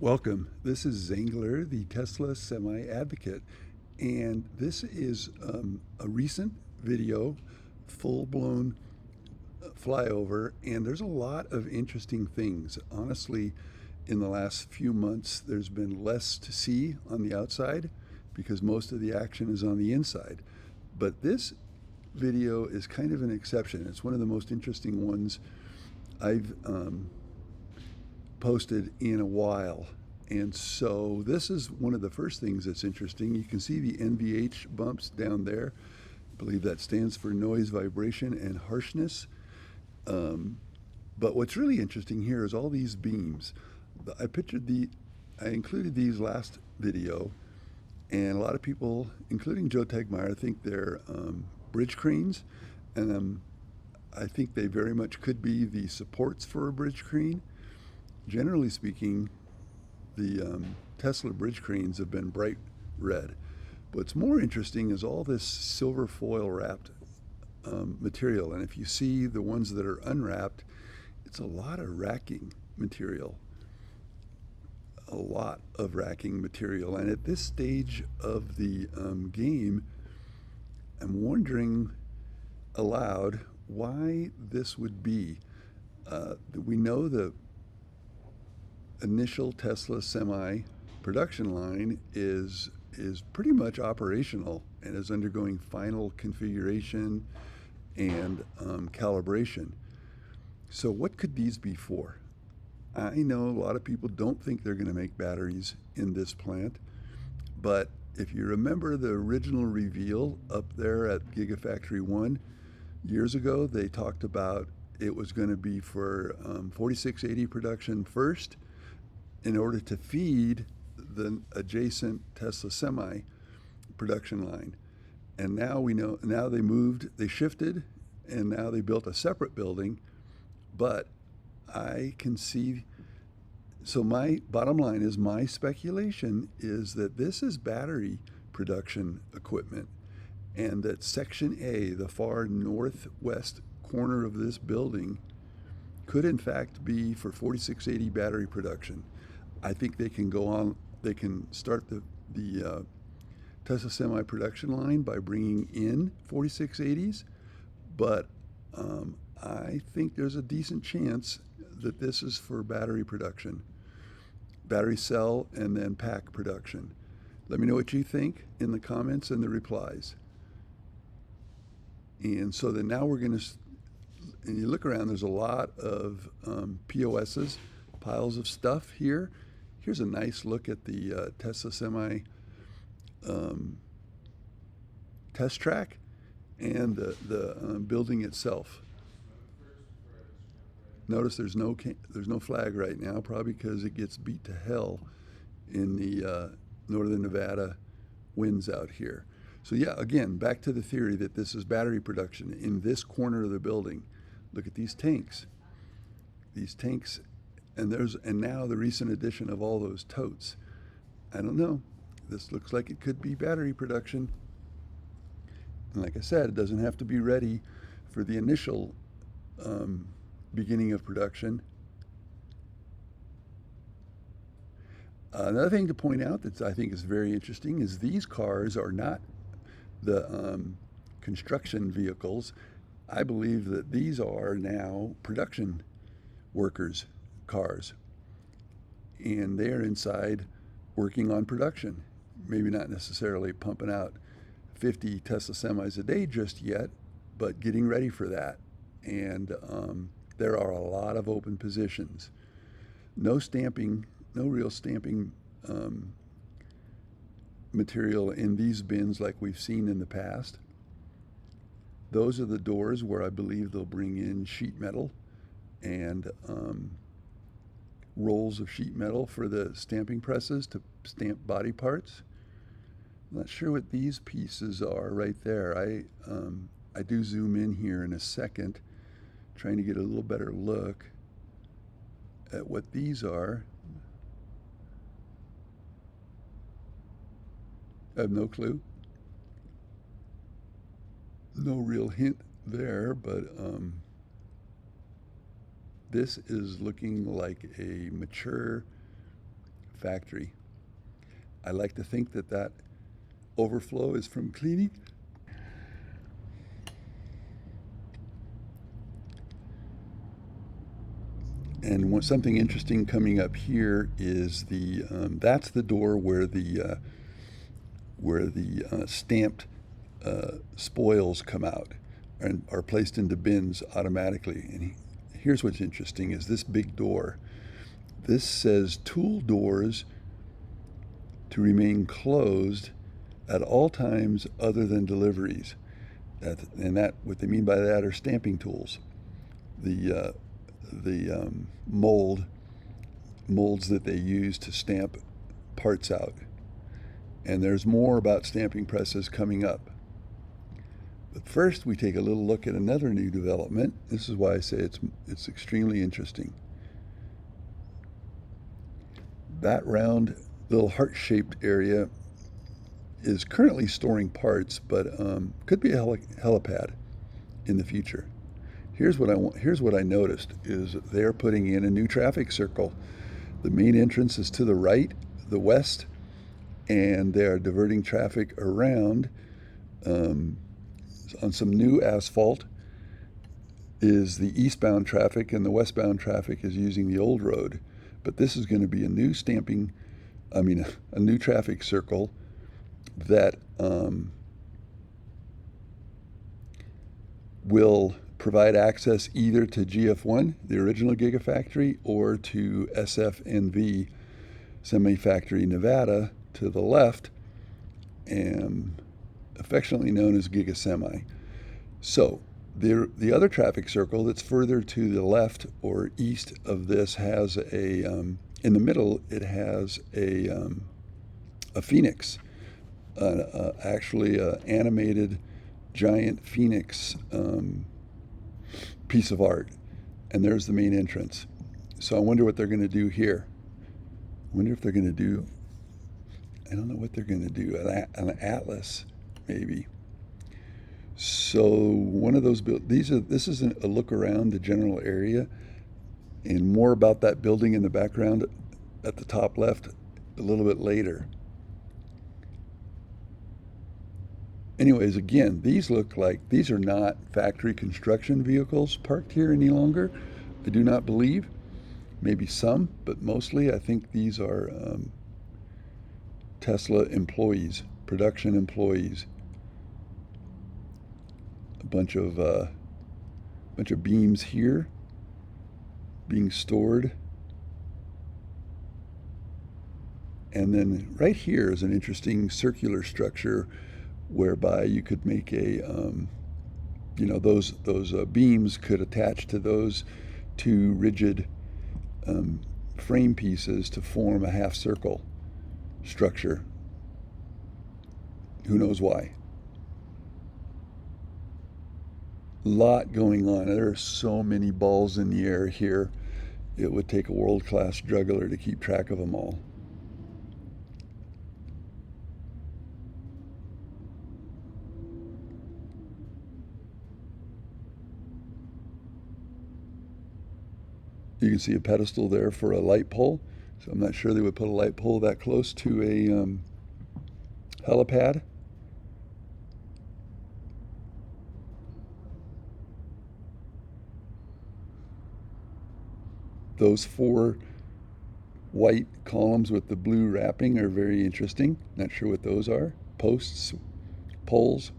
Welcome. This is Zangler, the Tesla Semi Advocate, and this is a recent video, full blown flyover, and there's a lot of interesting things. Honestly, in the last few months, there's been less to see on the outside because most of the action is on the inside. But this video is kind of an exception. It's one of the most interesting ones I've posted in a while. And so this is one of the first things that's interesting. You can see the NVH bumps down there. I believe that stands for noise, vibration, and harshness. But what's really interesting here is all these beams. I included these last video, and a lot of people, including Joe Tegmeyer, think they're bridge cranes, and I think they very much could be the supports for a bridge crane. Generally speaking, the Tesla bridge cranes have been bright red. What's more interesting is all this silver foil wrapped material, and if you see the ones that are unwrapped, it's a lot of racking material. A lot of racking material, and at this stage of the game, I'm wondering aloud why this would be. We know the initial Tesla Semi production line is pretty much operational and is undergoing final configuration and calibration. So what could these be for? I know a lot of people don't think they're going to make batteries in this plant, but if you remember the original reveal up there at Gigafactory 1 years ago, they talked about it was going to be for 4680 production first in order to feed the adjacent Tesla Semi production line. And now we know, now they shifted, and now they built a separate building. But I can see, so my bottom line is, my speculation is that this is battery production equipment, and that Section A, the far northwest corner of this building, could in fact be for 4680 battery production. I think they can go on, they can start the Tesla Semi production line by bringing in 4680s, but I think there's a decent chance that this is for battery production, battery cell and then pack production. Let me know what you think in the comments and the replies. And so then now we're going to, and you look around, there's a lot of POSs, piles of stuff here. Here's a nice look at the Tesla Semi test track and the building itself. Notice there's no flag right now, probably because it gets beat to hell in the northern Nevada winds out here. So yeah, again, back to the theory that this is battery production in this corner of the building. Look at these tanks. These tanks, and now the recent addition of all those totes. I don't know. This looks like it could be battery production. And like I said, it doesn't have to be ready for the initial beginning of production. Another thing to point out that I think is very interesting is these cars are not the construction vehicles. I believe that these are now production workers' cars, and they are inside working on production. Maybe not necessarily pumping out 50 Tesla Semis a day just yet, but getting ready for that. And there are a lot of open positions. No stamping, no real stamping material in these bins like we've seen in the past. Those are the doors where I believe they'll bring in sheet metal and rolls of sheet metal for the stamping presses to stamp body parts. I'm not sure what these pieces are right there. I do zoom in here in a second, trying to get a little better look at what these are. I have no clue. No real hint there, but this is looking like a mature factory. I like to think that that overflow is from cleaning. And something interesting coming up here is that's the door where the stamped spoils come out and are placed into bins automatically. And here's what's interesting: is this big door. This says tool doors to remain closed at all times other than deliveries. And what they mean by that are stamping tools. The molds that they use to stamp parts out. And there's more about stamping presses coming up. But first, we take a little look at another new development. This is why I say it's extremely interesting. That round little heart-shaped area is currently storing parts, but could be a helipad in the future. Here's what I noticed is they're putting in a new traffic circle. The main entrance is to the right, the west, and they are diverting traffic around on some new asphalt. Is the eastbound traffic, and the westbound traffic is using the old road. But this is going to be a new a new traffic circle that will provide access either to GF1, the original Gigafactory, or to SFNV, Semi Factory Nevada, to the left, and affectionately known as Giga Semi. So the other traffic circle that's further to the left or east of this has in the middle, it has a phoenix, actually an animated giant phoenix piece of art. And there's the main entrance. So I wonder what they're going to do here. I wonder if they're going to do, I don't know what they're going to do, an atlas maybe. So one of those this is a look around the general area, and more about that building in the background at the top left a little bit later. Anyways, again, these look like these are not factory construction vehicles parked here any longer. I do not believe. Maybe some, but mostly I think these are Tesla employees, production employees. A bunch of beams here being stored. And then right here is an interesting circular structure whereby you could make those beams could attach to those two rigid frame pieces to form a half circle structure. Who knows why? Lot going on. There are so many balls in the air here. It would take a world-class juggler to keep track of them all. You can see a pedestal there for a light pole. So I'm not sure they would put a light pole that close to a helipad. Those four white columns with the blue wrapping are very interesting. Not sure what those are. Posts, poles.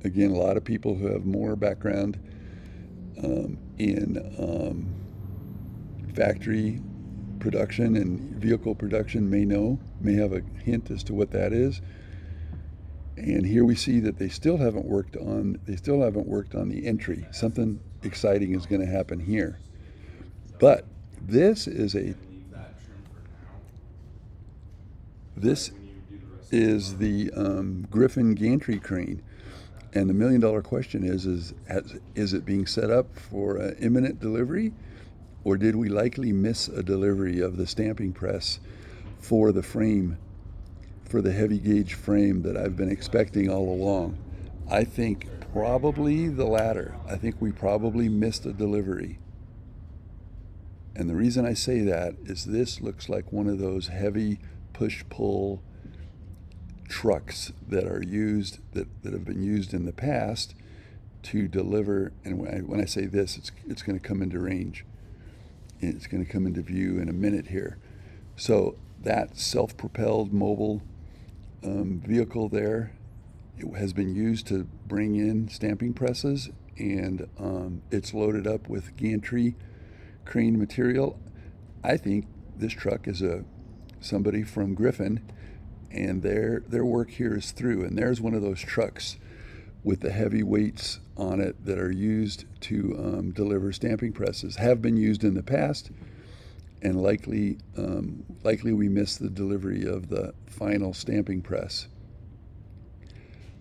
Again, a lot of people who have more background in factory production and vehicle production may have a hint as to what that is. And here we see that they still haven't worked on the entry. Something exciting is going to happen here. But this is the Griffin gantry crane. And the $1 million question is it being set up for imminent delivery, or did we likely miss a delivery of the stamping press for the frame, for the heavy gauge frame that I've been expecting all along? I think probably the latter. I think we probably missed a delivery. And the reason I say that is this looks like one of those heavy push-pull trucks that are used, that have been used in the past to deliver. And when I say this, it's going to come into range. It's going to come into view in a minute here. So that self-propelled mobile vehicle there, it has been used to bring in stamping presses, and it's loaded up with gantry crane material. I think this truck is somebody from Griffin, and their work here is through. And there's one of those trucks with the heavy weights on it that are used to deliver stamping presses. Have been used in the past, and likely we missed the delivery of the final stamping press.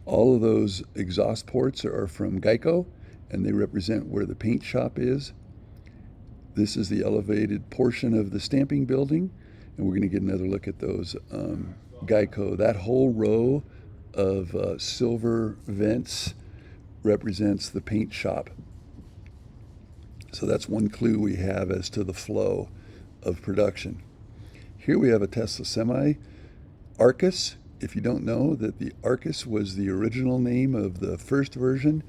All of those exhaust ports are from Geico, and they represent where the paint shop is. This is the elevated portion of the stamping building, and we're going to get another look at those Geico. That whole row of silver vents represents the paint shop. So that's one clue we have as to the flow of production. Here we have a Tesla Semi Arcus. If you don't know, that the Arcus was the original name of the first version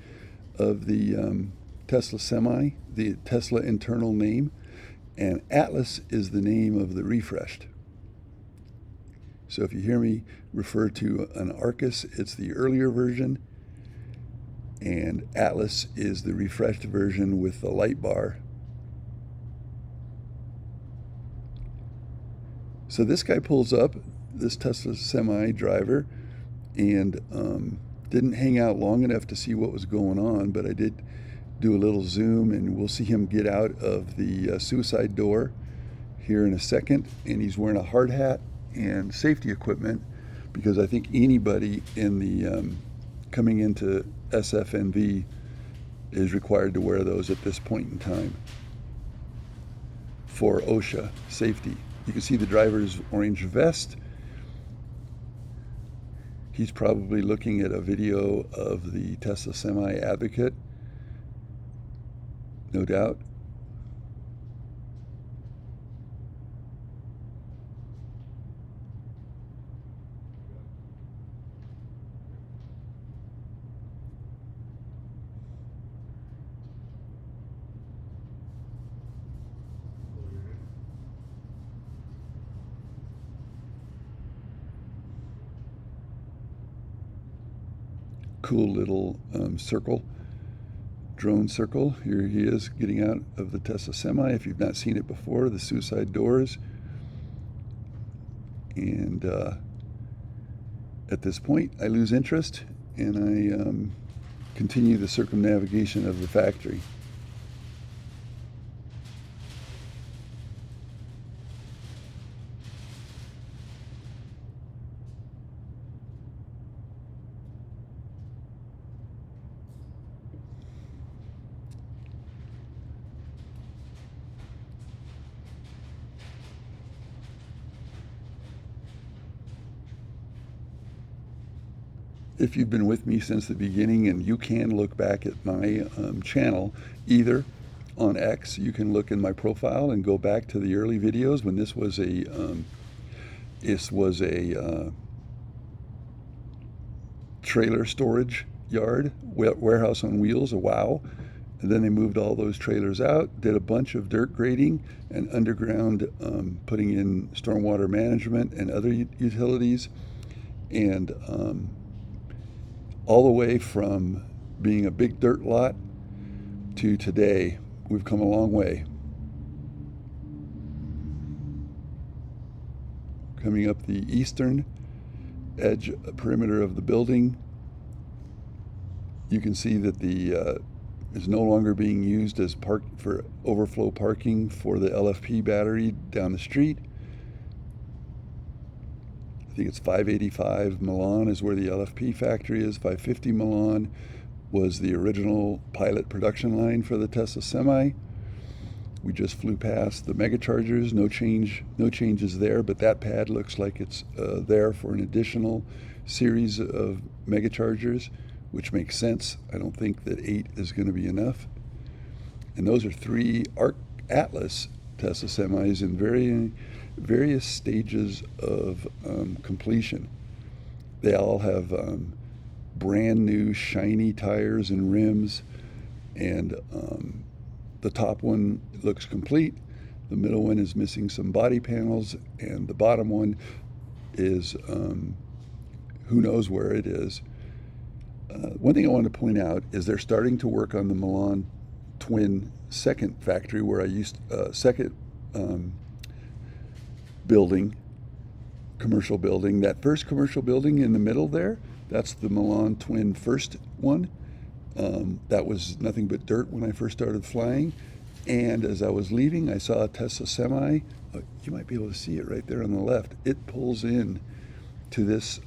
of the Tesla Semi, the Tesla internal name, and Atlas is the name of the refreshed. So if you hear me refer to an Arcus, it's the earlier version, and Atlas is the refreshed version with the light bar. So this guy pulls up, this Tesla Semi driver, and didn't hang out long enough to see what was going on, but I did do a little zoom, and we'll see him get out of the suicide door here in a second. And he's wearing a hard hat and safety equipment, because I think anybody in the coming into SFNV is required to wear those at this point in time for OSHA safety. You can see the driver's orange vest. He's probably looking at a video of the Tesla Semi Advocate, no doubt. Cool little circle, drone circle. Here he is getting out of the Tesla Semi. If you've not seen it before, the suicide doors. And at this point, I lose interest, and I continue the circumnavigation of the factory. If you've been with me since the beginning, and you can look back at my channel, either on X, you can look in my profile and go back to the early videos when this was a trailer storage yard, warehouse on wheels, a WOW. And then they moved all those trailers out, did a bunch of dirt grading and underground, putting in stormwater management and other utilities, and all the way from being a big dirt lot to today, we've come a long way. Coming up the eastern edge perimeter of the building, you can see that the is no longer being used as for overflow parking for the LFP battery down the street. I think it's 585 Milan is where the LFP factory is. 550 Milan was the original pilot production line for the Tesla Semi. We just flew past the mega chargers. No changes there, but that pad looks like it's there for an additional series of mega chargers, which makes sense. I don't think that 8 is going to be enough. And those are 3 Atlas Tesla semis in various stages of completion. They all have brand new shiny tires and rims, and the top one looks complete. The middle one is missing some body panels, and the bottom one is who knows where it is. One thing I want to point out is they're starting to work on the Milan Twin second factory, where I used second building, commercial building. That first commercial building in the middle there, that's the Milan Twin first one. That was nothing but dirt when I first started flying. And as I was leaving, I saw a Tesla Semi. You might be able to see it right there on the left. It pulls in to this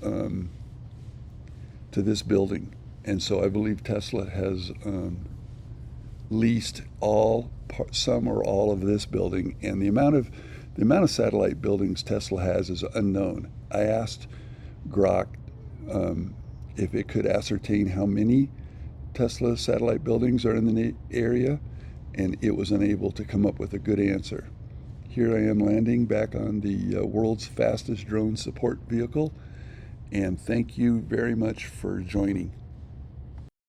building, and so I believe Tesla has leased some or all of this building. And the amount of satellite buildings Tesla has is unknown. I asked Grok if it could ascertain how many Tesla satellite buildings are in the area, and it was unable to come up with a good answer. Here I am landing back on the world's fastest drone support vehicle, and thank you very much for joining.